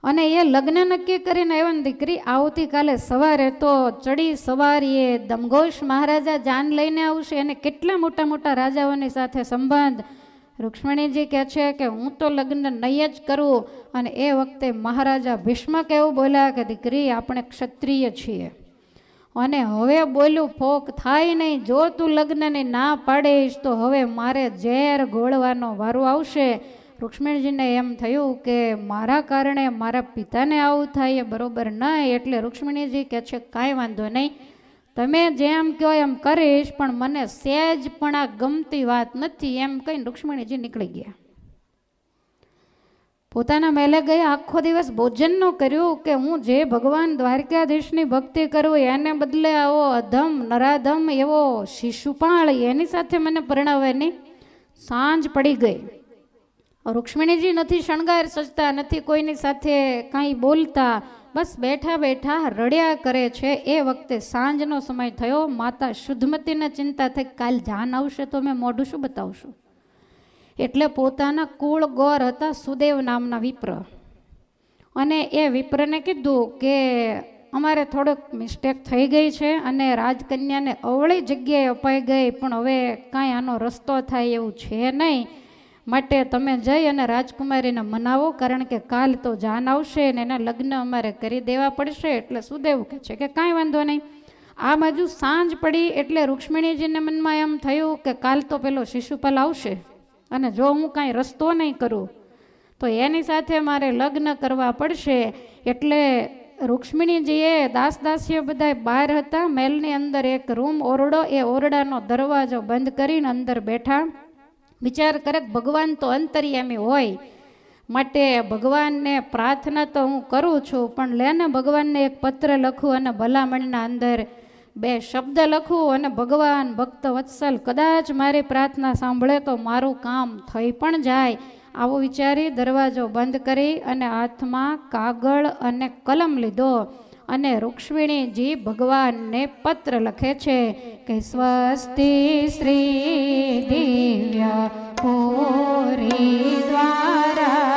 અને એ લગ્ન નક્કી કરીને આવ્યા ને દીકરી આવતીકાલે સવારે તો ચડી સવારીએ દમઘોષ મહારાજા જાન લઈને આવશે. અને કેટલા મોટા મોટા રાજાઓની સાથે સંબંધ. રૂક્ષ્મણીજી કહે છે કે હું તો લગ્ન નહીં જ કરું. અને એ વખતે મહારાજા ભીષ્મક એવું બોલ્યા કે દીકરી આપણે ક્ષત્રિય છીએ અને હવે બોલ્યું ફોક થાય નહીં. જો તું લગ્નની ના પાડીશ તો હવે મારે ઝેર ગોળવાનો વારો આવશે. રૂક્ષ્મણીજીને એમ થયું કે મારા કારણે મારા પિતાને આવું થાય એ બરોબર નહીં. એટલે રૂક્ષ્મણીજી કહે છે કાંઈ વાંધો નહીં, તમે જેમ કહો એમ કરીશ, પણ મને સહેજ પણ આ ગમતી વાત નથી. એમ કહીને રૂક્ષ્મણીજી નીકળી ગયા. પોતાના મહેલે ગયા. આખો દિવસ ભોજન ન કર્યું કે હું જે ભગવાન દ્વારકાધીશની ભક્તિ કરું એને બદલે આવો અધમ નરાધમ એવો શિશુપાળ એની સાથે મને પરણાવવાની. સાંજ પડી ગઈ. રૂક્ષ્મણીજી નથી શણગાર સજતા, નથી કોઈની સાથે કાંઈ બોલતા, બસ બેઠા બેઠા રડ્યા કરે છે. એ વખતે સાંજનો સમય થયો. માતા શુદ્ધમતીને ચિંતા થઈ કાલ જાન આવશે તો મેં મોઢું શું બતાવશું. એટલે પોતાના કુળ ગોર હતા સુદેવ નામના વિપ્ર, અને એ વિપ્રને કીધું કે અમારે થોડોક મિસ્ટેક થઈ ગઈ છે અને રાજકન્યાને અવળી જગ્યાએ અપાઈ ગઈ, પણ હવે કાંઈ આનો રસ્તો થાય એવું છે નહીં. માટે તમે જઈ અને રાજકુમારીને મનાવો, કારણ કે કાલ તો જાન આવશે ને એના લગ્ન અમારે કરી દેવા પડશે. એટલે સુદેવ કહે છે કે કાંઈ વાંધો નહીં. આ બાજુ સાંજ પડી એટલે રૂક્ષ્મણીજીને મનમાં એમ થયું કે કાલ તો પેલો શિશુપાલ આવશે અને જો હું કાંઈ રસ્તો નહીં કરું તો એની સાથે મારે લગ્ન કરવા પડશે. એટલે રૂક્ષ્મણીજીએ દાસદાસીઓ બધા બહાર હતા. મહેલની અંદર એક રૂમ ઓરડો, એ ઓરડાનો દરવાજો બંધ કરીને અંદર બેઠા. વિચાર કરે ભગવાન તો અંતર્યામી હોય, માટે ભગવાનને પ્રાર્થના તો હું કરું છું, પણ લેને ભગવાનને એક પત્ર લખું અને ભલામણના અંદર 2 શબ્દ લખું અને ભગવાન ભક્ત વત્સલ કદાચ મારી પ્રાર્થના સાંભળે તો મારું કામ થઈ પણ જાય. આવું વિચારી દરવાજો બંધ કરી અને હાથમાં કાગળ અને કલમ લીધો અને રૂક્ષ્મણીજી ભગવાનને પત્ર લખે છે કે સ્વસ્તિ શ્રી દિવ્ય પૂરી દ્વારા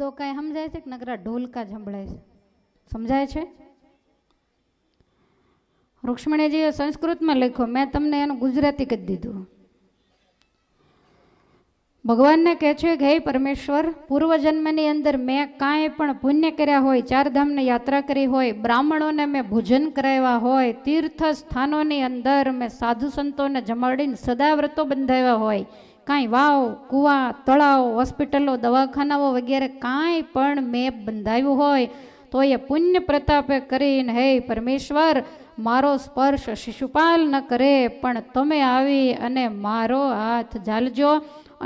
શબ્દો કાંઈ સમજાય છે કે નકરા ઢોલકા જ સંભળાય છે? સમજાય છે? રૂક્ષ્મણીજીએ સંસ્કૃતમાં લખ્યો, મેં તમને એનું ગુજરાતી કરી દીધું. ભગવાનને કહે છે કે હે પરમેશ્વર, પૂર્વજન્મની અંદર મેં કાંઈ પણ પુણ્ય કર્યા હોય, ચારધામની યાત્રા કરી હોય, બ્રાહ્મણોને મેં ભોજન કરાવ્યા હોય, તીર્થ સ્થાનોની અંદર મેં સાધુ સંતોને જમાડીને સદાવ્રતો બંધાવ્યા હોય, કાંઈ વાવ, કૂવા, તળાવ, હોસ્પિટલો, દવાખાનાઓ વગેરે કાંઈ પણ મેં બંધાવ્યું હોય, તો એ પુણ્ય પ્રતાપે કરીને હે પરમેશ્વર મારો સ્પર્શ શિશુપાલ ન કરે, પણ તમે આવી અને મારો હાથ ઝાલજો.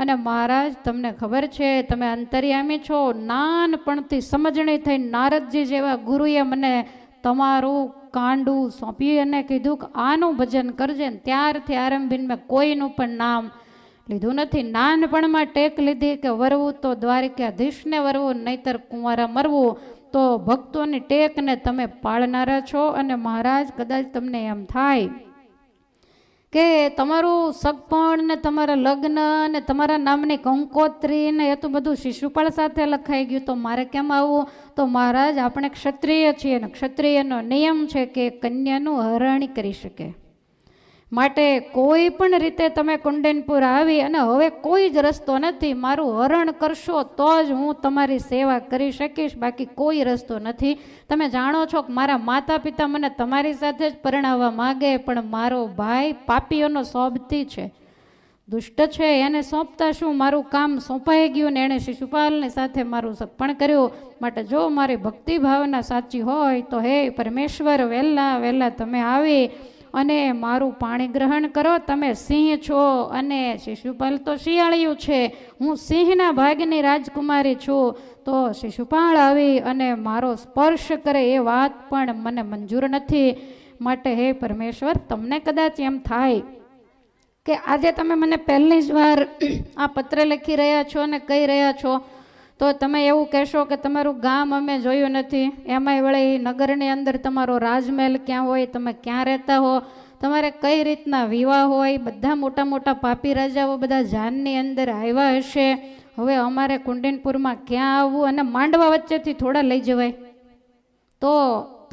અને મહારાજ, તમને ખબર છે તમે અંતર્યામી છો. નાનપણથી સમજણી થઈ નારદજી જેવા ગુરુએ મને તમારું કાંડું સોંપ્યું અને કીધું કે આનું ભજન કરજે. ત્યારથી આરંભીને મેં કોઈનું પણ નામ લીધું નથી. નાનપણમાં ટેક લીધી કે વરવું તો દ્વારકાધીશને વરવું, નહીતર કુંવારા મરવું. તો ભક્તોની ટેકને તમે પાળનારા છો. અને મહારાજ, કદાચ તમને એમ થાય કે તમારું સગપણ ને તમારા લગ્ન ને તમારા નામની કંકોત્રી ને એ તો બધું શિશુપાળ સાથે લખાઈ ગયું, તો મારે કેમ આવવું? તો મહારાજ, આપણે ક્ષત્રિય છીએ અને ક્ષત્રિયનો નિયમ છે કે કન્યાનું હરણ કરી શકે. માટે કોઈ પણ રીતે તમે કુંડનપુર આવી અને હવે કોઈ જ રસ્તો નથી, મારું હરણ કરશો તો જ હું તમારી સેવા કરી શકીશ, બાકી કોઈ રસ્તો નથી. તમે જાણો છો કે મારા માતા પિતા મને તમારી સાથે જ પરણાવવા માગે, પણ મારો ભાઈ પાપીઓનો સોબતી છે, દુષ્ટ છે, એને સોંપતા શું, મારું કામ સોંપાઈ ગયું ને એણે શિશુપાલની સાથે મારું સગપણ કર્યું. માટે જો મારી ભક્તિ ભાવના સાચી હોય તો હે પરમેશ્વર, વહેલા વહેલા તમે આવી અને મારું પાણી ગ્રહણ કરો. તમે સિંહ છો અને શિશુપાલ તો શિયાળિયું છે, હું સિંહના ભાગની રાજકુમારી છું. તો શિશુપાળ આવી અને મારો સ્પર્શ કરે એ વાત પણ મને મંજૂર નથી. માટે હે પરમેશ્વર, તમને કદાચ એમ થાય કે આજે તમે મને પહેલી જ વાર આ પત્ર લખી રહ્યા છો અને કહી રહ્યા છો, તો તમે એવું કહેશો કે તમારું ગામ અમે જોયું નથી, એમાંય વળી નગરની અંદર તમારો રાજમહેલ ક્યાં હોય, તમે ક્યાં રહેતા હો, તમારે કઈ રીતના વિવાહ હોય, બધા મોટા મોટા પાપી રાજાઓ બધા જાનની અંદર આવ્યા હશે. હવે અમારે કુંડનપુરમાં ક્યાં આવવું? અને માંડવા વચ્ચેથી થોડા લઈ જવાય. તો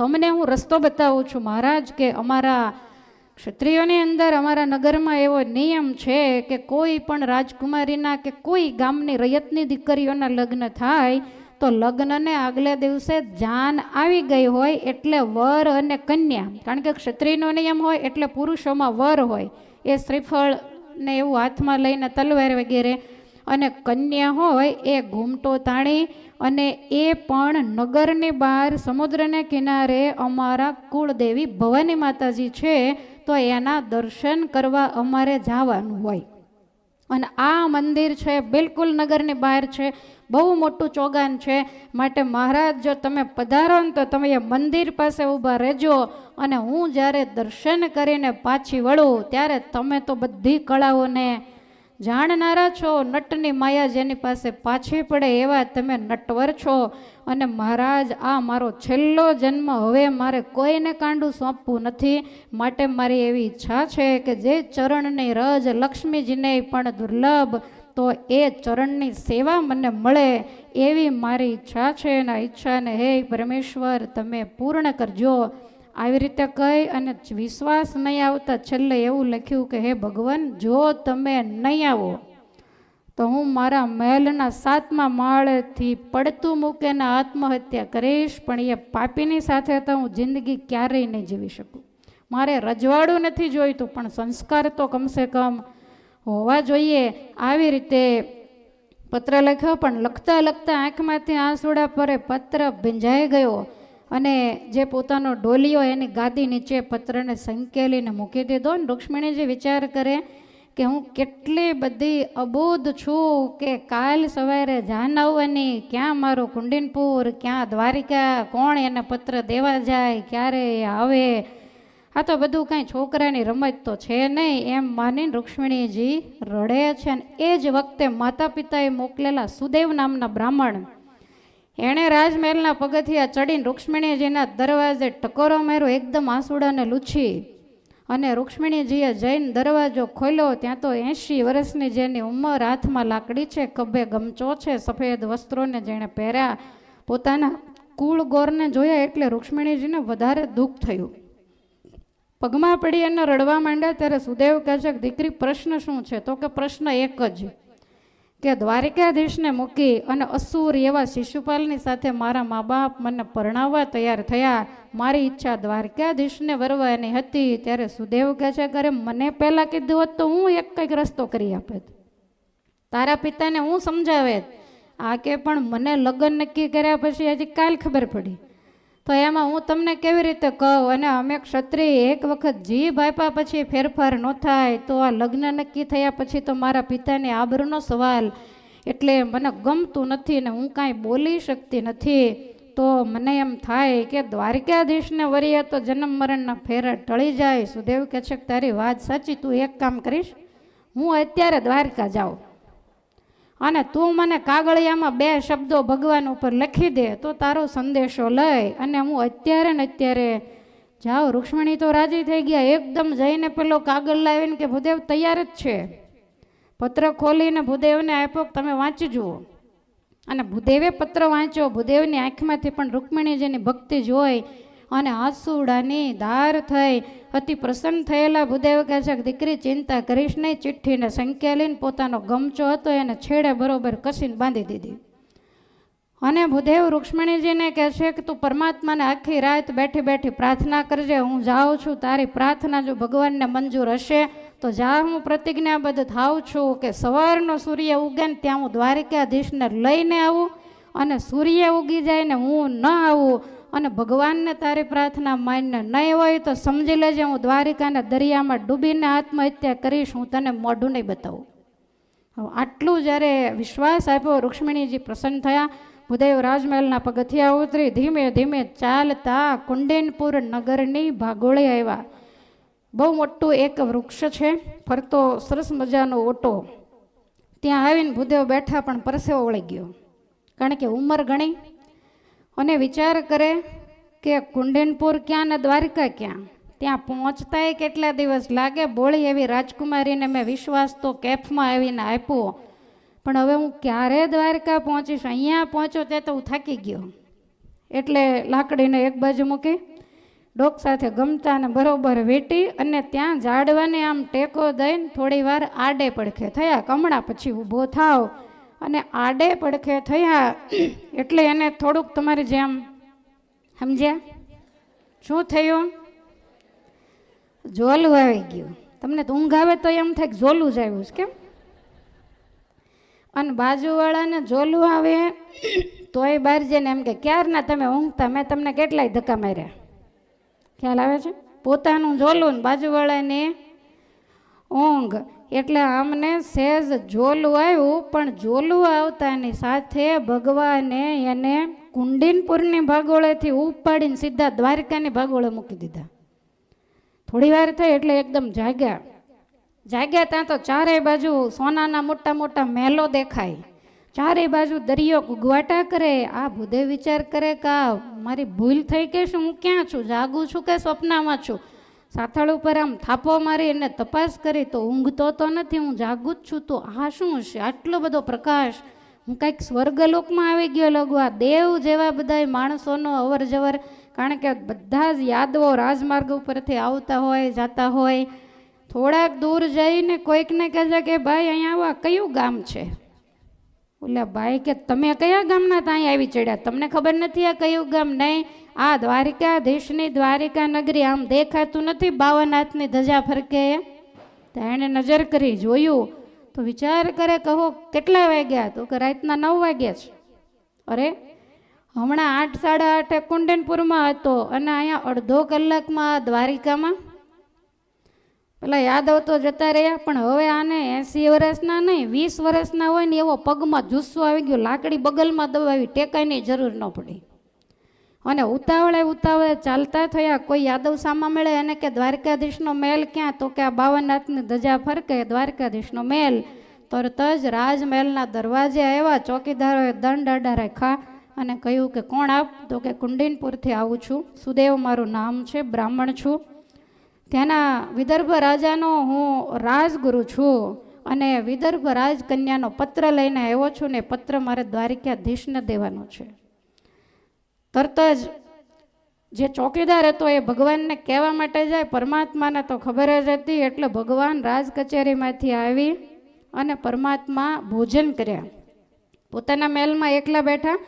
તમને હું રસ્તો બતાવું છું મહારાજ, કે અમારા ક્ષત્રિયોની અંદર અમારા નગરમાં એવો નિયમ છે કે કોઈ પણ રાજકુમારીના કે કોઈ ગામની રૈયતની દીકરીઓના લગ્ન થાય તો લગ્નને આગલે દિવસે જાન આવી ગઈ હોય એટલે વર અને કન્યા, કારણ કે ક્ષત્રિયનો નિયમ હોય એટલે પુરુષોમાં વર હોય, એ શ્રીફળ ને એવું હાથમાં લઈને તલવાર વગેરે, અને કન્યા હોય એ ઘૂમટો તાણી, અને એ પણ નગરની બહાર સમુદ્રને કિનારે અમારા કુળદેવી ભવાની માતાજી છે, તો એના દર્શન કરવા અમારે જવાનું હોય. અને આ મંદિર છે બિલકુલ નગરની બહાર છે, બહુ મોટું ચોગાન છે. માટે મહારાજ, જો તમે પધારો ને તો તમે એ મંદિર પાસે ઊભા રહેજો, અને હું જ્યારે દર્શન કરીને પાછી વળું ત્યારે તમે તો બધી કળાઓને જાણનારા છો. નટની માયા જેની પાસે પાછી પડે એવા તમે નટવર છો. અને મહારાજ, આ મારો છેલ્લો જન્મ, હવે મારે કોઈને કાંડું સોંપવું નથી. માટે મારી એવી ઈચ્છા છે કે જે ચરણની રજ લક્ષ્મીજીને પણ દુર્લભ, તો એ ચરણની સેવા મને મળે એવી મારી ઈચ્છા છે. અને આ ઈચ્છાને હે પરમેશ્વર તમે પૂર્ણ કરજો. આવી રીતે કહી અને વિશ્વાસ નહીં આવતા છેલ્લે એવું લખ્યું કે હે ભગવાન, જો તમે નહીં આવો તો હું મારા મહેલના 7મા માળેથી પડતું મૂકીને આત્મહત્યા કરીશ, પણ એ પાપીની સાથે તો હું જિંદગી ક્યારેય નહીં જીવી શકું. મારે રજવાડું નથી જોઈતું, પણ સંસ્કાર તો કમસે કમ હોવા જોઈએ. આવી રીતે પત્ર લખ્યો, પણ લખતા લખતા આંખમાંથી આંસુડા પરે પત્ર ભીંજાઈ ગયો, અને જે પોતાનો ડોલિયો એની ગાદી નીચે પત્રને સંકેલીને મૂકી દીધો. ને રૂક્ષ્મણીજી વિચાર કરે કે હું કેટલી બધી અબોધ છું કે કાલ સવારે જાન આવવાની, ક્યાં મારું કુંડનપુર, ક્યાં દ્વારિકા, કોણ એને પત્ર દેવા જાય, ક્યારે આવે, આ તો બધું કાંઈ છોકરાની રમત તો છે નહીં, એમ માનીને રૂક્ષ્મણીજી રડે છે. અને એ જ વખતે માતા પિતાએ મોકલેલા સુદેવ નામના બ્રાહ્મણ, એણે રાજમહેલના પગથિયા ચડીને રૂક્ષ્મણીજીના દરવાજે ટકોરો માર્યો, એકદમ આંસુડાને લૂછી અને રૂક્ષ્મણીજીએ જઈને દરવાજો ખોલ્યો ત્યાં તો 80 વર્ષની જેની ઉંમર, હાથમાં લાકડી છે, ખભે ગમચો છે, સફેદ વસ્ત્રોને જેણે પહેર્યા, પોતાના કુળ ગોરને જોયા એટલે રૂક્ષ્મણીજીને વધારે દુઃખ થયું. પગમાં પડી અને રડવા માંડ્યા. ત્યારે સુદેવ કહે છે કે દીકરી પ્રશ્ન શું છે? તો કે પ્રશ્ન એક જ કે દ્વારિકાધીશને મૂકી અને અસુર એવા શિશુપાલની સાથે મારા મા બાપ મને પરણાવવા તૈયાર થયા. મારી ઈચ્છા દ્વારકાધીશને વરવાની હતી. ત્યારે સુદેવ કહે છે કે અરે મને પહેલાં કીધું હોત તો હું એક કંઈક રસ્તો કરી આપેત, તારા પિતાને હું સમજાવેત. આ કે પણ મને લગ્ન નક્કી કર્યા પછી હજી કાલ ખબર પડી તો એમાં હું તમને કેવી રીતે કહું? અને અમે ક્ષત્રિય એક વખત જીભ આપ્યા પછી ફેરફાર ન થાય તો આ લગ્ન નક્કી થયા પછી તો મારા પિતાની આબરૂનો સવાલ, એટલે મને ગમતું નથી ને હું કાંઈ બોલી શકતી નથી. તો મને એમ થાય કે દ્વારિકાધીશને વરીએ તો જન્મ મરણના ફેરા ટળી જાય. સુદેવ કહે છે કે તારી વાત સાચી, તું એક કામ કરીશ, હું અત્યારે દ્વારકા જાઉં અને તું મને કાગળિયામાં 2 શબ્દો ભગવાન ઉપર લખી દે તો તારો સંદેશો લઈ અને હું અત્યારે ને અત્યારે જાઉં. રૂક્ષ્મણી તો રાજી થઈ ગયા. એકદમ જઈને પેલો કાગળ લાવીને કે ભૂદેવ તૈયાર જ છે. પત્ર ખોલીને ભૂદેવને આપ્યો, તમે વાંચી જુઓ. અને ભૂદેવે પત્ર વાંચ્યો. ભૂદેવની આંખમાંથી પણ રૂક્ષ્મણીજીની ભક્તિ જોઈ અને આંસુડાની ધાર થઈ. અતિ પ્રસન્ન થયેલા ભૂદેવ કહે છે કે દીકરી ચિંતા કરીશ નહીં. ચિઠ્ઠીને સંકેલીને પોતાનો ગમચો હતો એને છેડે બરોબર કસીને બાંધી દીધી. અને ભૂદેવ રૂક્ષ્મણીજીને કહે છે કે તું પરમાત્માને આખી રાત બેઠી બેઠી પ્રાર્થના કરજે. હું જાઉં છું, તારી પ્રાર્થના જો ભગવાનને મંજૂર હશે તો જા હું પ્રતિજ્ઞાબદ્ધ થાઉં છું કે સવારનો સૂર્ય ઉગે ને ત્યાં હું દ્વારિકાધીશને લઈને આવું અને સૂર્ય ઉગી જાય ને હું ન આવું અને ભગવાનને તારી પ્રાર્થના માન્ય નહીં હોય તો સમજી લેજે હું દ્વારિકાના દરિયામાં ડૂબીને આત્મહત્યા કરીશ, હું તને મોઢું નહીં બતાવું. આટલું જ્યારે વિશ્વાસ આપ્યો રૂક્ષ્મણીજી પ્રસન્ન થયા. ભૂદેવ રાજમહેલના પગથિયા ઉતરી ધીમે ધીમે ચાલતા કુંડેનપુર નગરની ભાગોળે આવ્યા. બહુ મોટું એક વૃક્ષ છે, ફરતો સરસ મજાનો ઓટો. ત્યાં આવીને ભૂદેવ બેઠા પણ પરસેવો વળી ગયો, કારણ કે ઉંમર ઘણી. અને વિચાર કરે કે કુંડેનપુર ક્યાં ને દ્વારકા ક્યાં, ત્યાં પહોંચતાય કેટલા દિવસ લાગે. બોળી એવી રાજકુમારીને મેં વિશ્વાસ તો કેફમાં આવીને આપ્યો, પણ હવે હું ક્યારે દ્વારકા પહોંચીશ? અહીંયા પહોંચ્યો તે તો હું થાકી ગયો. એટલે લાકડીને એક બાજુ મૂકી ડોક સાથે ગમતાને બરોબર વીંટી અને ત્યાં ઝાડવાને આમ ટેકો દઈને થોડી વાર આડે પડખે થયા. કમણા પછી ઊભો થાવ અને આડે પડખે થયા એટલે એને થોડુંક તમારી જેમ સમજ્યા શું થયું? જોલું આવી ગયું. તમને તો ઊંઘ આવે તો એમ થાય કે જોલું જ આવ્યું છે કેમ? અને બાજુવાળાને જોલું આવે તોય બહાર જઈને એમ કે ક્યારના તમે ઊંઘતા, મેં તમને કેટલાય ધક્કા માર્યા. ખ્યાલ આવે છે? પોતાનું જોલું ને બાજુવાળાને ઊંઘ. એટલે આમને સહેજ જોલું આવ્યું, પણ જોલું આવતાની સાથે ભગવાને એને કુંડીનપુરની ભાગોળેથી ઉપાડીને સીધા દ્વારકાની ભાગોળે મૂકી દીધા. થોડી વાર થઈ એટલે એકદમ જાગ્યા. ત્યાં તો ચારેય બાજુ સોનાના મોટા મોટા મહેલો દેખાય, ચારેય બાજુ દરિયો ગુગવાટા કરે. આ ભૂદેવ વિચાર કરે કે આ મારી ભૂલ થઈ કે શું? હું ક્યાં છું? જાગું છું કે સ્વપ્નમાં છું? સાથળ ઉપર આમ થાપો મારી અને તપાસ કરી તો ઊંઘતો તો નથી, હું જાગું જ છું. તો આ શું છે? આટલો બધો પ્રકાશ, હું કંઈક સ્વર્ગલોકમાં આવી ગયો લાગુ. આ દેવ જેવા બધા માણસોનો અવર જવર, કારણ કે બધા જ યાદવો રાજમાર્ગ ઉપરથી આવતા હોય જતા હોય. થોડાક દૂર જઈને કોઈકને કહેજે કે ભાઈ અહીંયા આવો, કયું ગામ છે? ઓલા ભાઈ કે તમે કયા ગામના ત્યાં આવી ચડ્યા? તમને ખબર નથી આ કયું ગામ? નહીં, આ દ્વારિકાધીશની દ્વારિકા નગરી. આમ દેખાતું નથી 52 હાથની ધજા ફરકે? તો એણે નજર કરી જોયું તો વિચાર કરે, કહો કેટલા વાગ્યા? તો કે રાતના 9 વાગ્યા છે. અરે હમણાં 8 સાડા 8 કુંડેનપુરમાં હતો અને અહીંયા અડધો કલાકમાં દ્વારિકામાં. પેલા યાદવ તો જતા રહ્યા, પણ હવે આને 80 વર્ષના નહીં 20 વર્ષના હોય ને એવો પગમાં જુસ્સો આવી ગયો. લાકડી બગલમાં દબાવી, ટેકાઈની જરૂર ન પડી. અને ઉતાવળે ચાલતા થયા. કોઈ યાદવ સામા મળે એને કે દ્વારકાધીશનો મહેલ ક્યાં? તો કે આ 52 હાથની ધજા ફરકે દ્વારકાધીશનો મહેલ. તરત જ રાજમહેલના દરવાજે આવ્યા. ચોકીદારોએ દંડ આડા રાખ્યા અને કહ્યું કે કોણ આપ? તો કે કુંડીનપુરથી આવું છું, સુદેવ મારું નામ છે, બ્રાહ્મણ છું. ત્યાંના વિદર્ભ રાજાનો હું રાજગુરુ છું અને વિદર્ભ રાજકન્યાનો પત્ર લઈને આવ્યો છું ને પત્ર મારે દ્વારિકાધીશને દેવાનો છે. તરત જ જે ચોકીદાર હતો એ ભગવાનને કહેવા માટે જાય, પરમાત્માને તો ખબર જ હતી. એટલે ભગવાન રાજ કચેરીમાંથી આવી અને પરમાત્મા ભોજન કર્યા. પોતાના મહેલમાં એકલા બેઠા,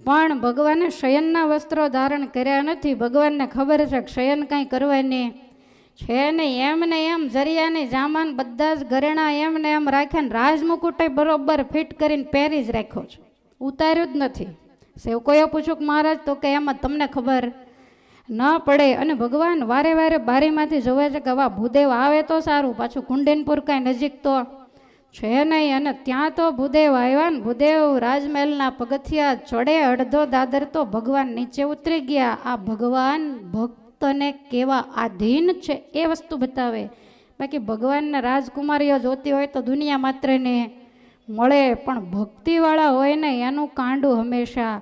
પણ ભગવાને શયનના વસ્ત્રો ધારણ કર્યા નથી. ભગવાનને ખબર છે કે શયન કાંઈ કરવાની છે નહીં. એમને એમ જરિયાની જામાન બધા જ ઘરેણા એમને એમ રાખ્યા ને રાજમુકુટે બરોબર ફિટ કરીને પહેરી જ રાખ્યો છે, ઉતાર્યું જ નથી. સેવકોએ પૂછ્યું કે મહારાજ, તો કે એમાં તમને ખબર ન પડે. અને ભગવાન વારે વારે બારીમાંથી જોવે છે કે આવા ભૂદેવ આવે તો સારું, પાછું કુંડેનપુર કાંઈ નજીક તો છે નહીં. અને ત્યાં તો ભૂદેવ આવ્યા ને ભૂદેવ રાજમહેલના પગથિયા ચડે, અડધો દાદર તો ભગવાન નીચે ઉતરી ગયા. આ ભગવાન ભક્તને કેવા આધીન છે એ વસ્તુ બતાવે. બાકી ભગવાનને રાજકુમારીઓ જોતી હોય તો દુનિયા માત્રને મળે, પણ ભક્તિવાળા હોય ને એનું કાંડું હંમેશા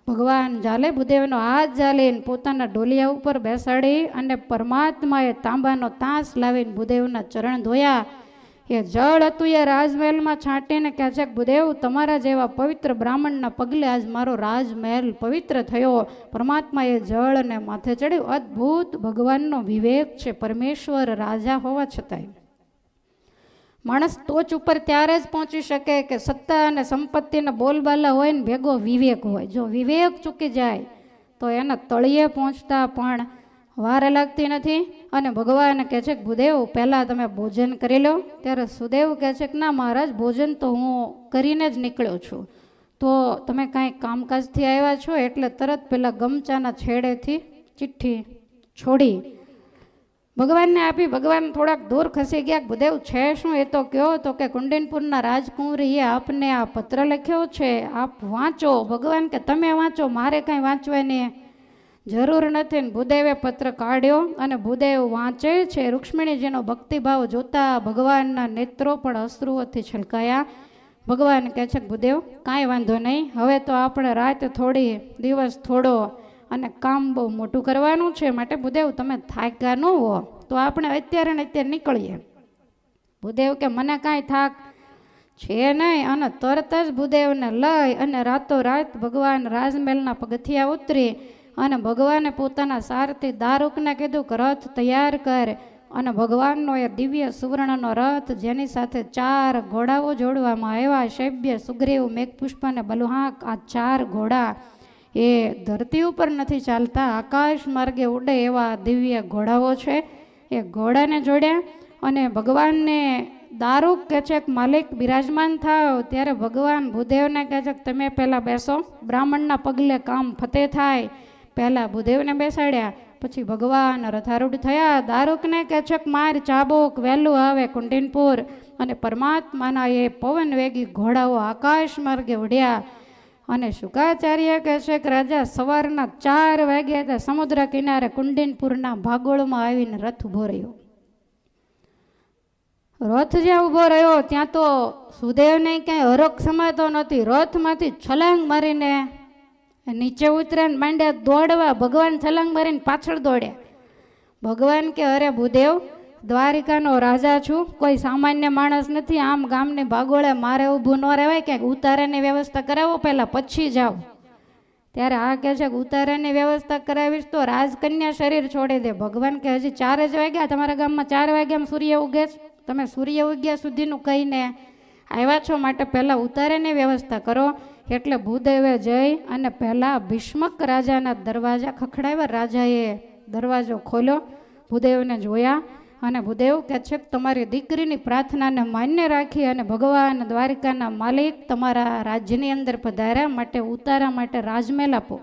ભગવાન ઝાલે. ભૂદેવનો હાથ ઝાલીને પોતાના ઢોલિયા ઉપર બેસાડી અને પરમાત્માએ તાંબાનો તાસ લાવીને ભૂદેવના ચરણ ધોયા. એ જળ હતું એ રાજમહેલમાં છાંટીને કહે છે કે ભૂદેવ, તમારા જેવા પવિત્ર બ્રાહ્મણના પગલે આજ મારો રાજમહેલ પવિત્ર થયો. પરમાત્માએ જળને માથે ચડ્યું. અદ્ભુત ભગવાનનો વિવેક છે. પરમેશ્વર રાજા હોવા છતાંય માણસ ટોચ ઉપર ત્યારે જ પહોંચી શકે કે સત્તા અને સંપત્તિના બોલબાલા હોય ને ભેગો વિવેક હોય. જો વિવેક ચૂકી જાય તો એના તળિયે પહોંચતા પણ વાર લાગતી નથી. અને ભગવાન કહે છે કે ભૂદેવ, પહેલાં તમે ભોજન કરી લો. ત્યારે સુદેવ કહે છે કે ના મહારાજ, ભોજન તો હું કરીને જ નીકળ્યો છું. તો તમે કાંઈ કામકાજથી આવ્યા છો એટલે તરત પેલા ગમચાના છેડેથી ચિઠ્ઠી છોડી ભગવાનને આપી. ભગવાન થોડાક દૂર ખસી ગયા. ભૂદેવ છે શું એ તો કહો. તો કે કુંડેનપુરના રાજકુંવરીએ આપને આ પત્ર લખ્યો છે, આપ વાંચો. ભગવાન કે તમે વાંચો, મારે કાંઈ વાંચવાની જરૂર નથી. ભૂદેવે પત્ર કાઢ્યો અને ભૂદેવ વાંચે છે. રૂક્ષ્મણીજીનો ભક્તિભાવ જોતા ભગવાનના નેત્રો પણ અશ્રુઓથી છલકાયા. ભગવાન કહે છે ભૂદેવ, કાંઈ વાંધો નહીં, હવે તો આપણે રાત થોડી, દિવસ થોડો અને કામ બહુ મોટું કરવાનું છે. માટે ભૂદેવ તમે થાક્યા ન હો તો આપણે અત્યારે ને અત્યારે નીકળીએ. ભૂદેવ કે મને કાંઈ થાક છે નહીં. અને તરત જ ભૂદેવને લઈ અને રાતોરાત ભગવાન રાજમહેલના પગથિયા ઉતરી અને ભગવાને પોતાના સારથી દારૂકને કીધું કે રથ તૈયાર કર. અને ભગવાનનો એ દિવ્ય સુવર્ણનો રથ, જેની સાથે 4 ઘોડાઓ જોડવામાં આવ્યા, શૈબ્ય, સુગ્રીવ, મેઘપુષ્પ અને બલુહાક, આ 4 ઘોડા એ ધરતી ઉપર નથી ચાલતા, આકાશ માર્ગે ઉડે એવા દિવ્ય ઘોડાઓ છે. એ ઘોડાને જોડ્યા અને ભગવાનને દારૂક કહે છે કે માલિક બિરાજમાન થાવ. ત્યારે ભગવાન ભૂદેવને કહે છે કે તમે પહેલાં બેસો, બ્રાહ્મણના પગલે કામ ફતે થાય. પહેલાં ભૂદેવને બેસાડ્યા, પછી ભગવાન રથારૂઢ થયા. દારૂકને કહે છે કે માર ચાબુક, વહેલું આવે કુંડેનપુર. અને પરમાત્માના એ પવન વેગી ઘોડાઓ આકાશ માર્ગે ઉડ્યા. અને શુકાચાર્ય કહે છે કે રાજા સવારના 4 વાગ્યા હતા સમુદ્ર કિનારે કુંડેનપુરના ભાગોળમાં આવીને રથ ઊભો રહ્યો. રથ જ્યાં ઊભો રહ્યો ત્યાં તો સુદેવને ક્યાંય હરખ સમાતો નથી. રથમાંથી છલાંગ મારીને નીચે ઉતર્યા, માંડ્યા દોડવા. ભગવાન છલાંગ મારીને પાછળ દોડ્યા. ભગવાન કે અરે ભૂદેવ, દ્વારિકાનો રાજા છું, કોઈ સામાન્ય માણસ નથી. આમ ગામની ભાગોળે મારે ઊભું ન રહેવાય, ક્યાંક ઉતારાની વ્યવસ્થા કરાવો પહેલાં, પછી જાઓ. ત્યારે આ કહે છે કે ઉતારાની વ્યવસ્થા કરાવીશ તો રાજકન્યા શરીર છોડી દે. ભગવાન કે હજી 4 જ વાગ્યા, તમારા ગામમાં 4 વાગ્યામાં સૂર્ય ઉગે છે, તમે સૂર્ય ઉગ્યા સુધીનું કહીને આવ્યા છો, માટે પહેલાં ઉતારાની વ્યવસ્થા કરો. એટલે ભૂદેવે જઈ અને પહેલાં ભીષ્મક રાજાના દરવાજા ખખડાવ્યા. રાજાએ દરવાજો ખોલ્યો, ભૂદેવને જોયા અને ભૂદેવ કહે છે કે તમારી દીકરીની પ્રાર્થનાને માન્ય રાખી અને ભગવાન દ્વારિકાના માલિક તમારા રાજ્યની અંદર પધાર્યા, માટે ઉતારા માટે રાજમહેલ આપો.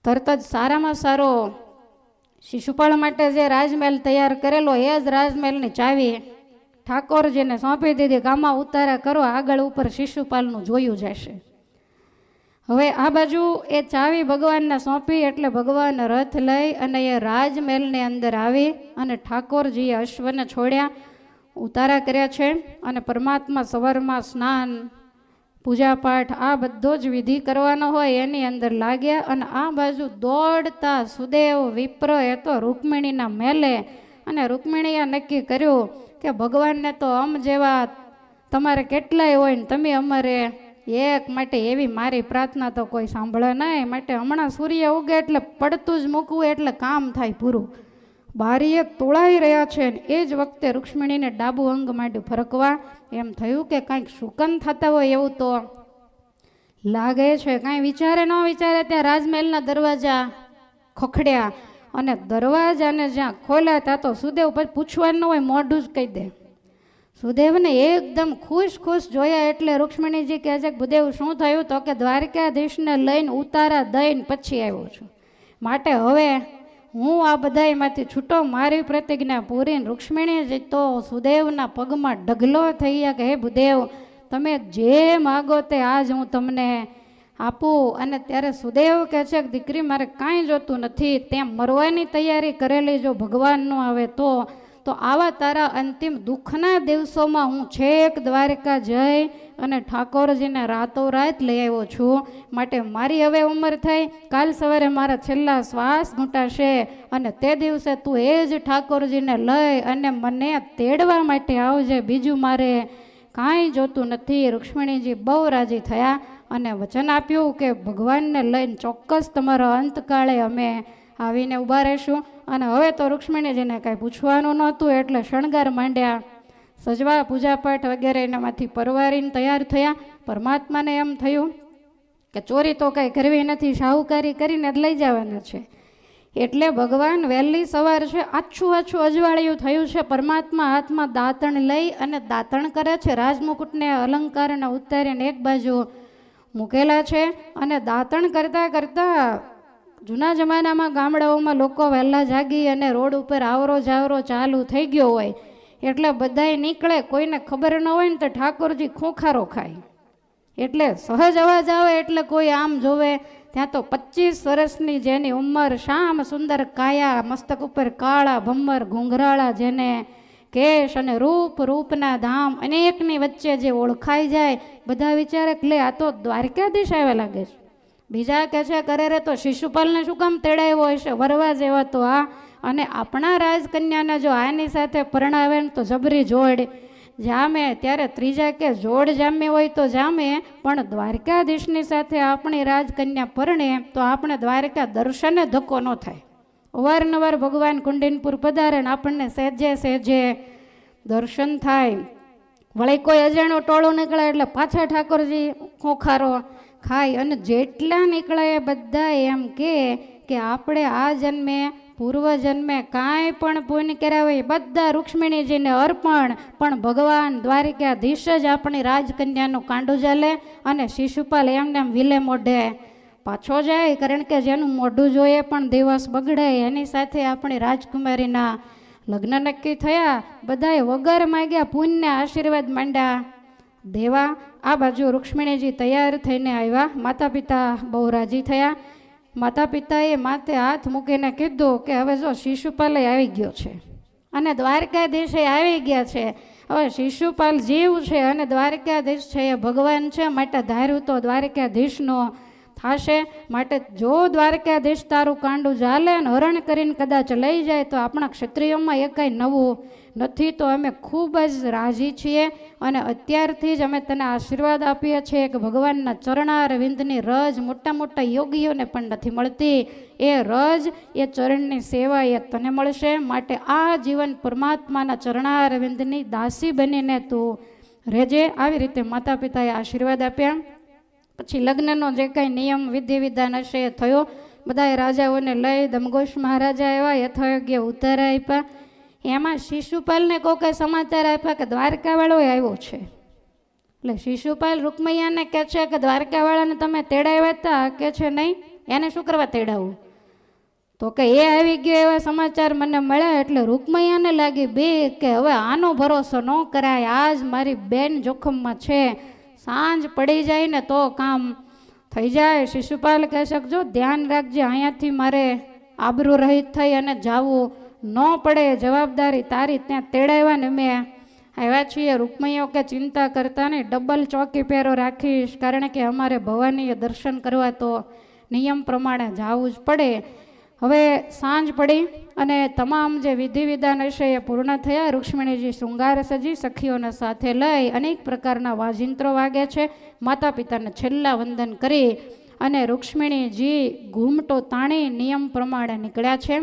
તરત જ સારામાં સારો શિશુપાળ માટે જે રાજમહેલ તૈયાર કરેલો એ જ રાજમહેલની ચાવી ઠાકોરજીને સોંપી દીધી. ગામમાં ઉતારા કરો, આગળ ઉપર શિશુપાલનું જોયું જશે. હવે આ બાજુ એ ચાવી ભગવાનને સોંપી એટલે ભગવાન રથ લઈ અને એ રાજમહેલની અંદર આવી અને ઠાકોરજીએ અશ્વને છોડ્યા, ઉતારા કર્યા છે. અને પરમાત્મા સવારમાં સ્નાન, પૂજાપાઠ આ બધો જ વિધિ કરવાનો હોય એની અંદર લાગ્યા. અને આ બાજુ દોડતા સુદેવ, વિપ્ર, એ તો રૂકમિણીના મેલે અને રૂકમિણીએ નક્કી કર્યું કે ભગવાનને તો જેવા તમારે કેટલાય હોય ને તમે અમારે એક માટે એવી મારી પ્રાર્થના તો કોઈ સાંભળે નહીં, માટે હમણાં સૂર્ય ઉગે એટલે પડતું જ મૂકવું એટલે કામ થાય પૂરું. બારીએ તોળાઈ રહ્યા છે ને એ જ વખતે રૂક્ષ્મણીને ડાબુ અંગ માંડ્યું ફરકવા. એમ થયું કે કાંઈક શુકન થતા હોય એવું તો લાગે છે. કાંઈ વિચારે ન વિચારે ત્યાં રાજમહેલના દરવાજા ખખડ્યા અને દરવાજાને જ્યાં ખોલ્યા ત્યાં તો સુદેવ પછી પૂછવાનું હોય, મોઢું જ કહી દે. સુદેવને એકદમ ખુશ જોયા એટલે રૂક્ષ્મણીજી કહે છે કે ભૂદેવ શું થયું? તો કે દ્વારકાધીશને લઈને ઉતારા દઈને પછી આવ્યો છું, માટે હવે હું આ બધામાંથી છૂટો મારી પ્રતિજ્ઞા પૂરીને. રૂક્ષ્મણીજી તો સુદેવના પગમાં ઢગલો થઈ ગયા કે હે ભૂદેવ, તમે જે માગો તે આજ હું તમને આપું. અને ત્યારે સુદેવ કહે છે કે દીકરી મારે કાંઈ જોતું નથી, તેમ મરવાની તૈયારી કરેલી જો ભગવાન ન આવે તો આવા તારા અંતિમ દુઃખના દિવસોમાં હું છેક દ્વારકા જઈ અને ઠાકોરજીને રાતોરાત લઈ આવ્યો છું. માટે મારી હવે ઉંમર થઈ, કાલ સવારે મારા છેલ્લા શ્વાસ ઘૂંટાશે અને તે દિવસે તું એ જ ઠાકોરજીને લઈ અને મને તેડવા માટે આવજે, બીજું મારે કાંઈ જોતું નથી. રૂક્ષ્મણીજી બહુ રાજી થયા અને વચન આપ્યું કે ભગવાનને લઈને ચોક્કસ તમારા અંતકાળે અમે આવીને ઊભા રહીશું. અને હવે તો રૂક્ષ્મણીજીને કાંઈ પૂછવાનું નહોતું એટલે શણગાર માંડ્યા, સજવા પૂજાપાઠ વગેરે એનામાંથી પરવારીને તૈયાર થયા. પરમાત્માને એમ થયું કે ચોરી તો કાંઈ કરવી નથી, શાહુકારી કરીને જ લઈ જવાના છે. એટલે ભગવાન વહેલી સવાર છે, આછું અજવાળિયું થયું છે. પરમાત્મા હાથમાં દાંતણ લઈ અને દાંતણ કરે છે, રાજમુકુટને અલંકારને ઉતારીને એક બાજુ મૂકેલા છે. અને દાંતણ કરતાં કરતાં જૂના જમાનામાં ગામડાઓમાં લોકો વહેલા જાગી અને રોડ ઉપર આવરો જાવરો ચાલુ થઈ ગયો હોય એટલે બધાય નીકળે. કોઈને ખબર ન હોય ને તો ઠાકોરજી ખોખારો ખાય એટલે સહજ અવાજ આવે એટલે કોઈ આમ જોવે. ત્યાં તો 25 વર્ષની જેની ઉંમર, શ્યામ સુંદર કાયા, મસ્તક ઉપર કાળા ભમ્મર ઘૂંઘરાળા, જેને કેશ અને રૂપના ધામ અનેકની વચ્ચે જે ઓળખાઈ જાય, બધા વિચારે લે આ તો દ્વારકાધીશ આવ્યા લાગે છે. બીજા કહે છે કરે રે તો શિશુપાલને શું કામ તેડાવ્યો હશે, વરવા જેવા તો આ. અને આપણા રાજકન્યાને જો આની સાથે પરણાવે ને તો જબરી જોડ જામે. ત્યારે ત્રીજા કે જોડ જામે હોય તો જામે, પણ દ્વારકાધીશની સાથે આપણી રાજકન્યા પરણે તો આપણે દ્વારકા દર્શને ધક્કો ન થાય. અવારનવાર ભગવાન કુંડિનપુર પધારે ને આપણને સહેજે દર્શન થાય. વળી કોઈ અજાણ્યો ટોળું નીકળે એટલે પાછા ઠાકોરજી ખોખારો ખાય. અને જેટલા નીકળે એ બધા એમ કે આપણે આ જન્મે પૂર્વ જન્મે કાંઈ પણ પુણ્ય કર્યા હોય બધા રૂક્ષ્મણીજીને અર્પણ, પણ ભગવાન દ્વારિકાધીશ જ આપણી રાજકન્યાનું કાંડું ચાલે અને શિશુપાલ એમને એમ વિલે મોઢે પાછો જાય. કારણ કે જેનું મોઢું જોઈએ પણ દિવસ બગડે, એની સાથે આપણી રાજકુમારીના લગ્ન નક્કી થયા. બધાએ વગર માગ્યા પુણ્યના આશીર્વાદ માંડ્યા દેવા. આ બાજુ રૂક્ષ્મણીજી તૈયાર થઈને આવ્યા. માતા પિતા બહુ રાજી થયા. માતા પિતાએ માથે હાથ મૂકીને કીધું કે હવે જો શિશુપાલ આવી ગયો છે અને દ્વારકાધીશે આવી ગયા છે. હવે શિશુપાલ જીવ છે અને દ્વારકાધીશ છે એ ભગવાન છે, માટે ધાર્યું તો દ્વારકાધીશનો થશે. માટે જો દ્વારકાધીશ તારું કાંડું ચાલે અને હરણ કરીને કદાચ લઈ જાય તો આપણા ક્ષત્રિયોમાં એ કાંઈ નવું નથી. તો અમે ખૂબ જ રાજી છીએ અને અત્યારથી જ અમે તને આશીર્વાદ આપીએ છીએ કે ભગવાનના ચરણારવિંદની રજ મોટા યોગીઓને પણ નથી મળતી. એ રજ, એ ચરણની સેવા એ તને મળશે. માટે આ જીવન પરમાત્માના ચરણારવિંદની દાસી બનીને તું રહેજે. આવી રીતે માતા પિતાએ આશીર્વાદ આપ્યા. પછી લગ્નનો જે કાંઈ નિયમ વિધિ વિધાન હશે એ થયો. બધાએ રાજાઓને લઈ દમઘોષ મહારાજા આવ્યા, યથાયોગ્ય ઉતારા આપ્યા. એમાં શિશુપાલને કોઈ સમાચાર આપ્યા કે દ્વારકાવાળો આવ્યો છે. એટલે શિશુપાલ રૂકમૈયાને કહે છે કે દ્વારકાવાળાને તમે તેડાવ્યા હતા? કે છે નહીં, એને શું કરવા તેડાવું? તો કે એ આવી ગયો એવા સમાચાર મને મળ્યા. એટલે રૂકમૈયાને લાગી બે કે હવે આનો ભરોસો ન કરાય, આજ મારી બેન જોખમમાં છે, સાંજ પડી જાય ને તો કામ થઈ જાય. શિશુપાલ કહે છે જો ધ્યાન રાખજે, અહીંયાથી મારે આબરૂ રહિત થઈ અને જાવું ન પડે, જવાબદારી તારી. ત્યાં તેડાવ્યા ને મેં આવ્યા છીએ. રૂકમૈયો કે ચિંતા કરતા નહીં, ડબલ ચોકી પહેરો રાખીશ, કારણ કે અમારે ભવાનીએ દર્શન કરવા તો નિયમ પ્રમાણે જવું જ પડે. હવે સાંજ પડી અને તમામ જે વિધિ વિધાન હશે એ પૂર્ણ થયા. રૂક્ષ્મણીજી શૃંગાર સજી સખીઓને સાથે લઈ અનેક પ્રકારના વાજિંત્રો વાગે છે. માતા પિતાને છેલ્લા વંદન કરી અને રૂક્ષ્મણીજી ઘૂમટો તાણી નિયમ પ્રમાણે નીકળ્યા છે.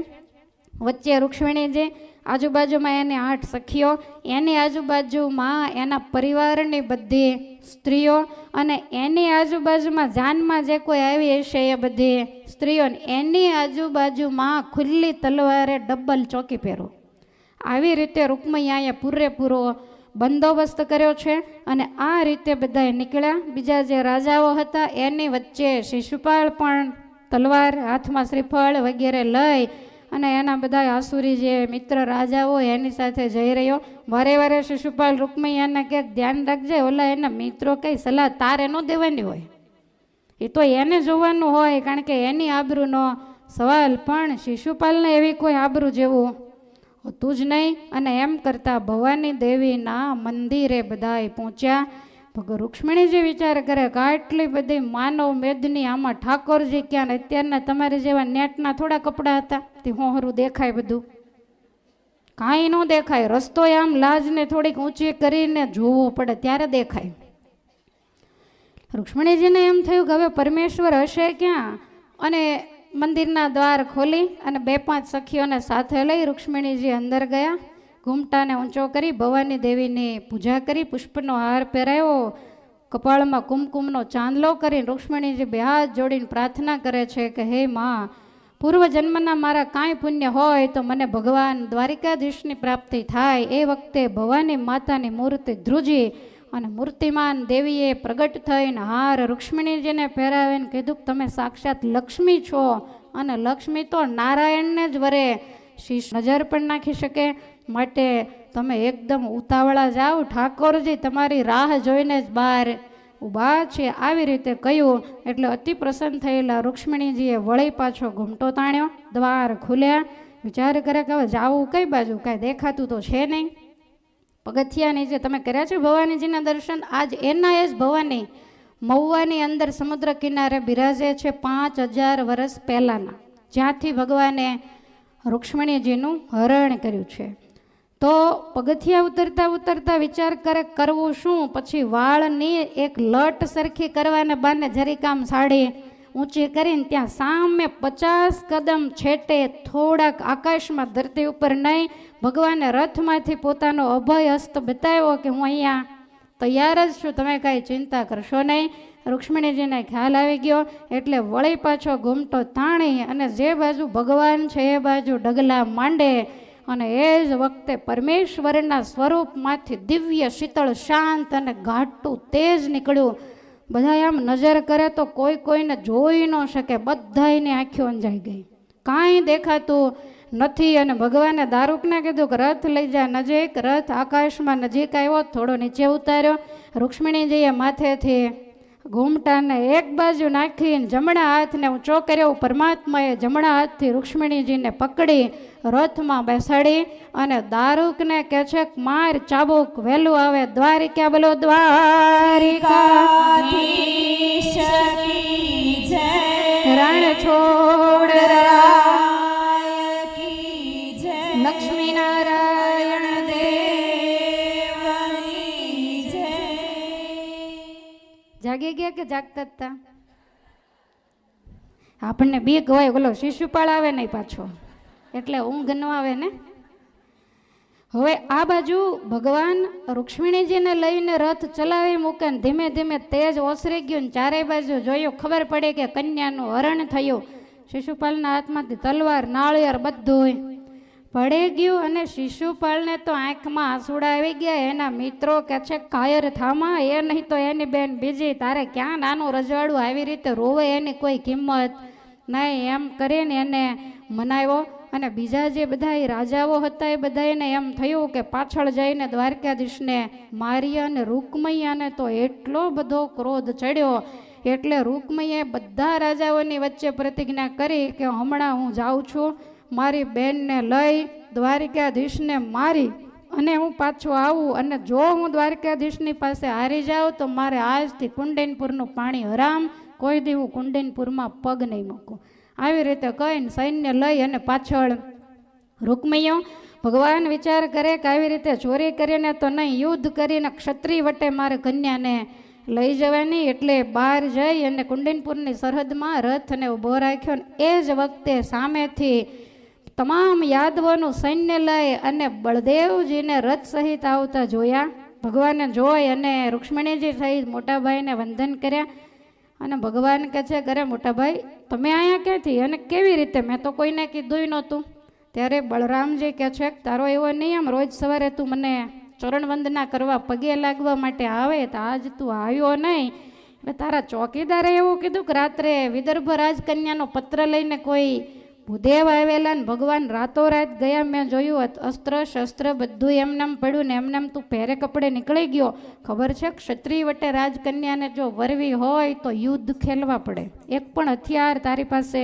વચ્ચે રૂક્ષ્મણીજી, આજુબાજુમાં એની 8 સખીઓ, એની આજુબાજુમાં એના પરિવારની બધી સ્ત્રીઓ અને એની આજુબાજુમાં જાનમાં જે કોઈ આવી હશે એ બધી સ્ત્રીઓ, એની આજુબાજુમાં ખુલ્લી તલવારે ડબલ ચોકી પહેરો. આવી રીતે રૂકમૈયાએ પૂરેપૂરો બંદોબસ્ત કર્યો છે અને આ રીતે બધાએ નીકળ્યા. બીજા જે રાજાઓ હતા એની વચ્ચે શિશુપાળ પણ તલવાર હાથમાં શ્રીફળ વગેરે લઈ અને એના બધા આસુરી જે મિત્ર રાજાઓ એની સાથે જઈ રહ્યો. વારે વારે શિશુપાલ રૂકમૈયાને કે ધ્યાન રાખજે, ઓલા એના મિત્રો કઈ સલાહ તારે ન દેવાની હોય, એ તો એને જોવાનું હોય, કારણ કે એની આબરૂનો સવાલ. પણ શિશુપાલને એવી કોઈ આબરૂ જેવું હતું જ નહીં. અને એમ કરતા ભવાની દેવીના મંદિરે બધાએ પહોંચ્યા. રૂક્ષ્મણીજી વિચાર કરે કે આટલી બધી માનવ મેદની આમાં ઠાકોરજી ક્યાં, અત્યારના તમારે જેવા નેટના થોડા કપડાં હતા તે હોહરું દેખાય, બધું કાંઈ ન દેખાય. રસ્તો આમ લાજને થોડીક ઊંચી કરીને જોવો પડે ત્યારે દેખાય. રૂક્ષ્મણીજીને એમ થયું કે હવે પરમેશ્વર હશે ક્યાં, અને મંદિરના દ્વાર ખોલી અને 2-5 સખીઓને સાથે લઈ રૂક્ષ્મણીજી અંદર ગયા. ઘૂમટાને ઊંચો કરી ભવાની દેવીની પૂજા કરી, પુષ્પનો હાર પહેરાવ્યો, કપાળમાં કુમકુમનો ચાંદલો કરી રૂક્ષ્મણીજી 2 હાથ જોડીને પ્રાર્થના કરે છે કે હે માં, પૂર્વજન્મના મારા કાંઈ પુણ્ય હોય તો મને ભગવાન દ્વારિકાધીશની પ્રાપ્તિ થાય. એ વખતે ભવાની માતાની મૂર્તિ ધ્રુજી અને મૂર્તિમાન દેવીએ પ્રગટ થઈને હાર રૂક્ષ્મણીજીને પહેરાવીને કીધું કે તમે સાક્ષાત લક્ષ્મી છો અને લક્ષ્મી તો નારાયણને જ વરે શીશ નજર પણ નાખી શકે, માટે તમે એકદમ ઉતાવળા જાઓ, ઠાકોરજી તમારી રાહ જોઈને જ બહાર ઊભા છે. આવી રીતે કહ્યું એટલે અતિ પ્રસન્ન થયેલા રૂક્ષ્મણીજીએ વળી પાછો ઘૂમટો તાણ્યો. દ્વાર ખુલ્યા. વિચાર કરે કે હવે જાવું કઈ બાજુ, કાંઈ દેખાતું તો છે નહીં. પગથિયાની જે તમે કર્યા છે ભવાનીજીના દર્શન, આજ એના એ જ ભવાની મહુવાની અંદર સમુદ્ર કિનારે બિરાજે છે 5000 વર્ષ પહેલાંના, જ્યાંથી ભગવાને રૂક્ષ્મણીજીનું હરણ કર્યું છે. તો પગથિયા ઉતરતા ઉતરતા વિચાર કરે કરવું શું. પછી વાળની એક લટ સરખી કરવાને બાને જરીક આમ સાડી ઊંચી કરીને ત્યાં સામે 50 કદમ છેટે થોડાક આકાશમાં, ધરતી ઉપર નહીં, ભગવાને રથમાંથી પોતાનો અભય હસ્ત બતાવ્યો કે હું અહીંયા તૈયાર જ છું, તમે કાંઈ ચિંતા કરશો નહીં. રૂક્ષ્મણીજીને ખ્યાલ આવી ગયો એટલે વળી પાછો ઘૂમટો તાણી અને જે બાજુ ભગવાન છે એ બાજુ ડગલા માંડે. અને એ જ વખતે પરમેશ્વરના સ્વરૂપમાંથી દિવ્ય શીતળ શાંત અને ઘાટું તેજ નીકળ્યું. બધા આમ નજર કરે તો કોઈને જોઈ ન શકે, બધાની આંખો અંજાઈ ગઈ, કાંઈ દેખાતું નથી. અને ભગવાને દારૂકને કીધું કે રથ લઈ જા નજીક. રથ આકાશમાં નજીક આવ્યો, થોડો નીચે ઉતાર્યો. રૂક્ષ્મણીજીએ માથેથી ઘૂમટાને એક બાજુ નાખીને જમણા હાથને ઊંચો કર્યો. પરમાત્માએ જમણા હાથથી રૂક્ષ્મણીજીને પકડી રથમાં બેસાડી અને દારૂકને કહે છે માર ચાબુક વહેલું આવે દ્વારિકા. બોલો દ્વારિકાધીશ કી જય, રણ છોડ લક્ષ્મી નારાયણ દેવની જય. જાગી ગયા કે જાગતા હતા? આપણને બીક હોય, બોલો શિશુપાળ આવે નહીં પાછો એટલે ઊંઘ ન આવે ને. હવે આ બાજુ ભગવાન રૂક્ષ્મણીજીને લઈને રથ ચલાવી મૂકે ને ધીમે ધીમે તેજ ઓસરી ગયું ને ચારે બાજુ જોયું, ખબર પડી કે કન્યાનું હરણ થયું. શિશુપાલના હાથમાંથી તલવાર નાળિયેર બધું પડી ગયું અને શિશુપાલને તો આંખમાં આંસુડા આવી ગયા. એના મિત્રો કહે છે કાયર થામા, એ નહીં તો એની બેન બીજી, તારે ક્યાં નાનું રજવાડું આવી રીતે રોવે, એની કોઈ કિંમત નહીં. એમ કરીને એને મનાવ્યો. અને બીજા જે બધા રાજાઓ હતા એ બધાને એમ થયું કે પાછળ જઈને દ્વારકાધીશને મારી. અને રૂકમૈયાને તો એટલો બધો ક્રોધ ચડ્યો એટલે રૂકમૈયાએ બધા રાજાઓની વચ્ચે પ્રતિજ્ઞા કરી કે હમણાં હું જાઉં છું, મારી બેનને લઈ દ્વારકાધીશને મારી અને હું પાછો આવું. અને જો હું દ્વારકાધીશની પાસે હારી જાઉં તો મારે આજથી કુંડેનપુરનું પાણી હરામ, કોઈ દી હું કુંડેનપુરમાં પગ નહીં મૂકું. આવી રીતે કહીને સૈન્ય લઈ અને પાછળ રૂકમણીઓ ભગવાન વિચાર કરે કે આવી રીતે ચોરી કરીને તો નહીં, યુદ્ધ કરીને ક્ષત્રિય વટે મારે કન્યાને લઈ જવાની. એટલે બહાર જઈ અને કુંડિનપુરની સરહદમાં રથને ઊભો રાખ્યો. ને એ જ વખતે સામેથી તમામ યાદવોનું સૈન્ય લઈ અને બળદેવજીને રથ સહિત આવતા જોયા. ભગવાને જોઈ અને રૂક્ષ્મણીજી સહિત મોટાભાઈને વંદન કર્યા. અને ભગવાન કહે છે, કરે મોટાભાઈ તમે અહીંયા ક્યાંથી અને કેવી રીતે? મેં તો કોઈને કીધું નહોતું. ત્યારે બળરામજી કહે છે, તારો એવો નિયમ, રોજ સવારે તું મને ચરણ વંદના કરવા પગે લાગવા માટે આવે, તો આજ તું આવ્યો નહીં. એટલે તારા ચોકીદારે એવું કીધું કે રાત્રે વિદર્ભ રાજકન્યાનો પત્ર લઈને કોઈ ભૂદેવ આવેલા ને ભગવાન રાતોરાત ગયા. મેં જોયું અસ્ત્ર શસ્ત્ર બધું એમનેમ પડ્યું ને એમનેમ તું પહેરે કપડે નીકળી ગયો. ખબર છે ક્ષત્રિય વટે રાજકન્યાને જો વરવી હોય તો યુદ્ધ ખેલવા પડે, એક પણ હથિયાર તારી પાસે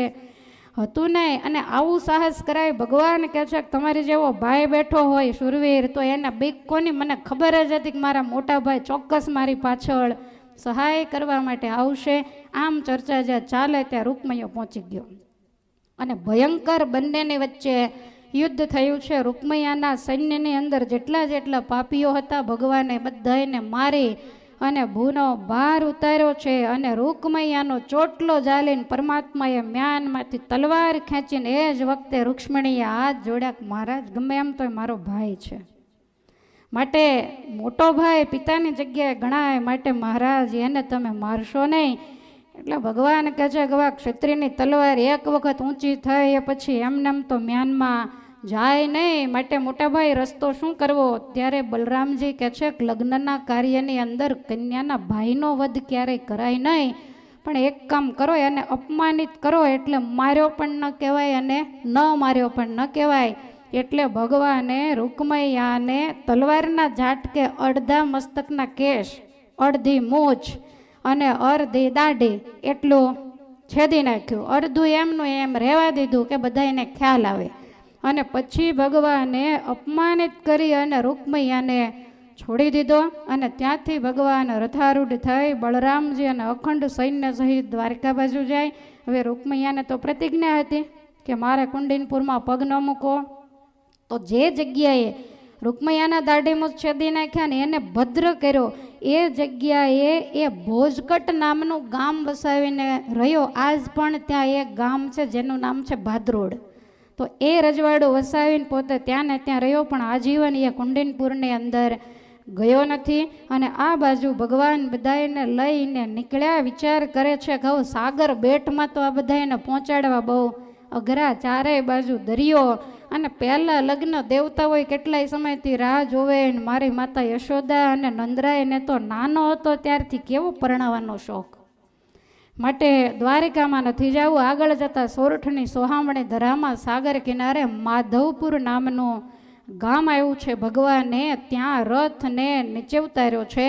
હતું નહીં. અને આવું સાહસ કરાય. ભગવાન કહે છે કે તમારી જેવો ભાઈ બેઠો હોય શુરવીર, તો એને બીક કોની? મને ખબર જ હતી કે મારા મોટા ભાઈ ચોક્કસ મારી પાછળ સહાય કરવા માટે આવશે. આમ ચર્ચા જ્યાં ચાલે ત્યાં રૂકમણીઓ પહોંચી ગયો અને ભયંકર બંનેની વચ્ચે યુદ્ધ થયું છે. રૂકમણીના સૈન્યની અંદર જેટલા પાપીઓ હતા ભગવાને બધાને મારી અને ભૂનો ભાર ઉતાર્યો છે. અને રૂકમણીનો ચોટલો જાલીને પરમાત્માએ મ્યાનમાંથી તલવાર ખેંચીને એ જ વખતે રૂક્ષ્મણીએ હાથ જોડ્યા, મહારાજ ગમે એમ તો મારો ભાઈ છે, માટે મોટો ભાઈ પિતાની જગ્યાએ ગણાય, માટે મહારાજ એને તમે મારશો નહીં. એટલે ભગવાન કહે છે કે ક્ષત્રિયની તલવાર એક વખત ઊંચી થઈ એ પછી એમનેમ તો મ્યાનમાં જાય નહીં, માટે મોટાભાઈ રસ્તો શું કરવો? ત્યારે બલરામજી કહે છે કે લગ્નના કાર્યની અંદર કન્યાના ભાઈનો વધ ક્યારેય કરાય નહીં, પણ એક કામ કરો, એને અપમાનિત કરો, એટલે માર્યો પણ ન કહેવાય અને ન માર્યો પણ ન કહેવાય. એટલે ભગવાને રૂકમણીયાને તલવારના ઝાટકે અડધા મસ્તકના કેશ, અડધી મૂછ અને અડધી દાઢી એટલું છેદી નાખ્યું. અડધું એમનું એમ રહેવા દીધું કે બધાને ખ્યાલ આવે. અને પછી ભગવાને અપમાનિત કરી અને રૂકમણીયાને છોડી દીધો. અને ત્યાંથી ભગવાન રથારૂઢ થઈ બળરામજી અને અખંડ સૈન્ય સહિત દ્વારકા બાજુ જાય. હવે રૂકમણીયાને તો પ્રતિજ્ઞા હતી કે મારે કુંડિનપુરમાં પગ ન મૂકો. તો જે જગ્યાએ રૂકમણીયાના દાઢીમૂછ છેદી નાખ્યા ને એને ભદ્ર કર્યો, એ જગ્યાએ એ ભોજકટ નામનું ગામ વસાવીને રહ્યો. આજ પણ ત્યાં એક ગામ છે જેનું નામ છે ભાદરોડ. તો એ રજવાડું વસાવીને પોતે ત્યાં ને ત્યાં રહ્યો, પણ આજીવન એ કુંડિનપુરની અંદર ગયો નથી. અને આ બાજુ ભગવાન બધાને લઈને નીકળ્યા. વિચાર કરે છે કે હવે સાગર બેટમાં તો આ બધાને પહોંચાડવા બહુ અઘરા, ચારેય બાજુ દરિયો. અને પહેલાં લગ્ન દેવતાઓએ કેટલાય સમયથી રાહ જોવે. મારી માતા યશોદા અને નંદરાયને તો નાનો હતો ત્યારથી કેવો પરણાવવાનો શોખ, માટે દ્વારિકામાં નથી જવું. આગળ જતાં સોરઠની સોહામણી ધરામાં સાગર કિનારે માધવપુર નામનું ગામ આવ્યું છે. ભગવાને ત્યાં રથને નીચે ઉતાર્યો છે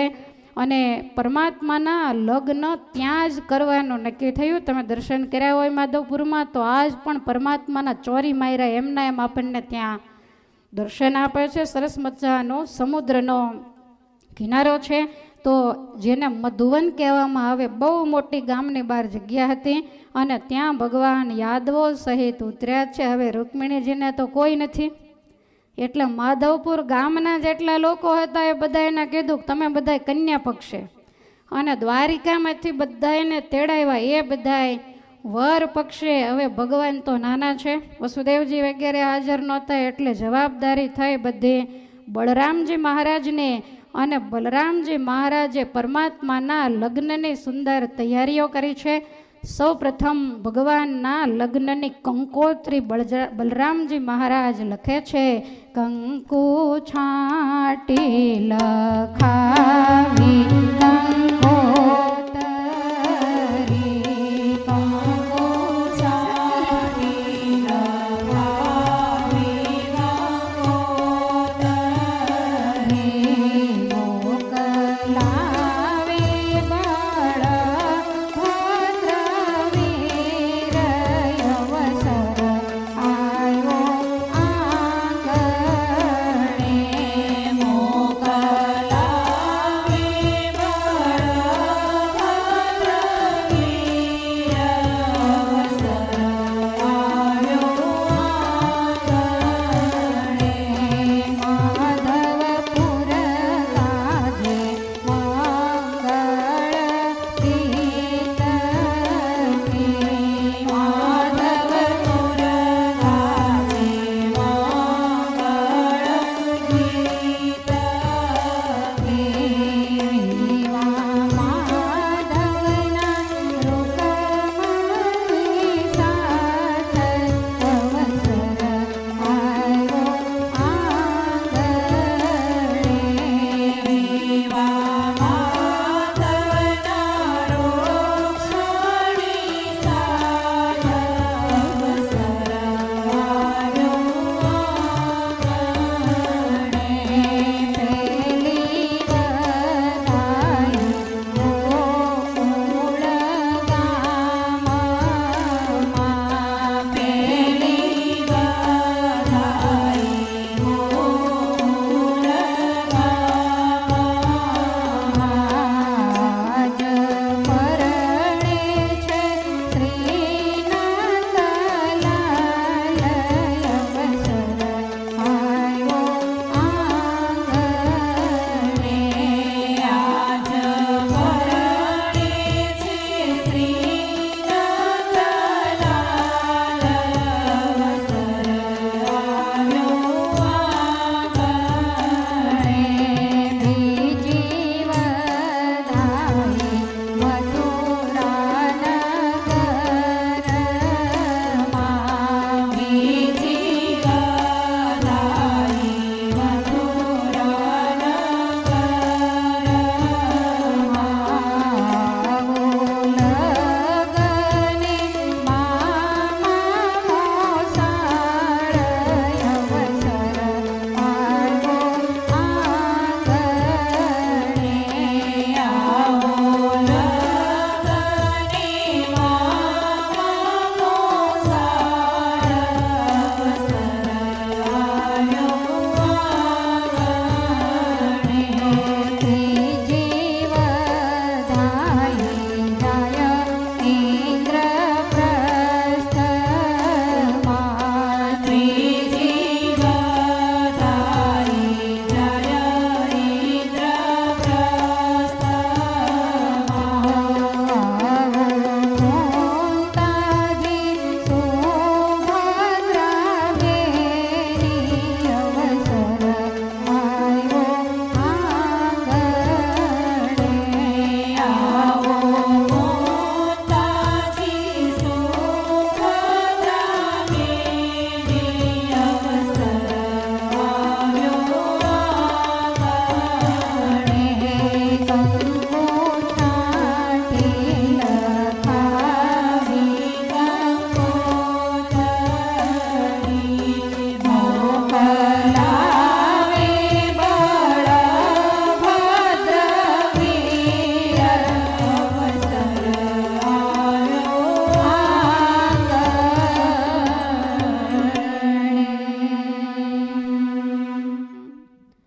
અને પરમાત્માના લગ્ન ત્યાં જ કરવાનું નક્કી થયું. તમે દર્શન કર્યા હોય માધવપુરમાં તો આજ પણ પરમાત્માના ચોરી માર્યા એમના એમ આપણને ત્યાં દર્શન આપે છે. સરસ મજાનો સમુદ્રનો કિનારો છે. તો જેને મધુવન કહેવામાં આવે, બહુ મોટી ગામની બહાર જગ્યા હતી અને ત્યાં ભગવાન યાદવો સહિત ઉતર્યા છે. હવે રૂકમિણીજીને તો કોઈ નથી, એટલે માધવપુર ગામના જેટલા લોકો હતા એ બધાને કીધું તમે બધા કન્યા પક્ષે, અને દ્વારિકામાંથી બધાને તેડાવ્યા એ બધાય વર પક્ષે. હવે ભગવાન તો નાના છે, વસુદેવજી વગેરે હાજર નહોતા, એટલે જવાબદારી થઈ બધી બળરામજી મહારાજને. અને બલરામજી મહારાજે પરમાત્માના લગ્નની સુંદર તૈયારીઓ કરી છે. સૌ પ્રથમ ભગવાનના લગ્નની કંકોત્રી બલરામજી મહારાજ લખે છે. કંકુ છાટી લખા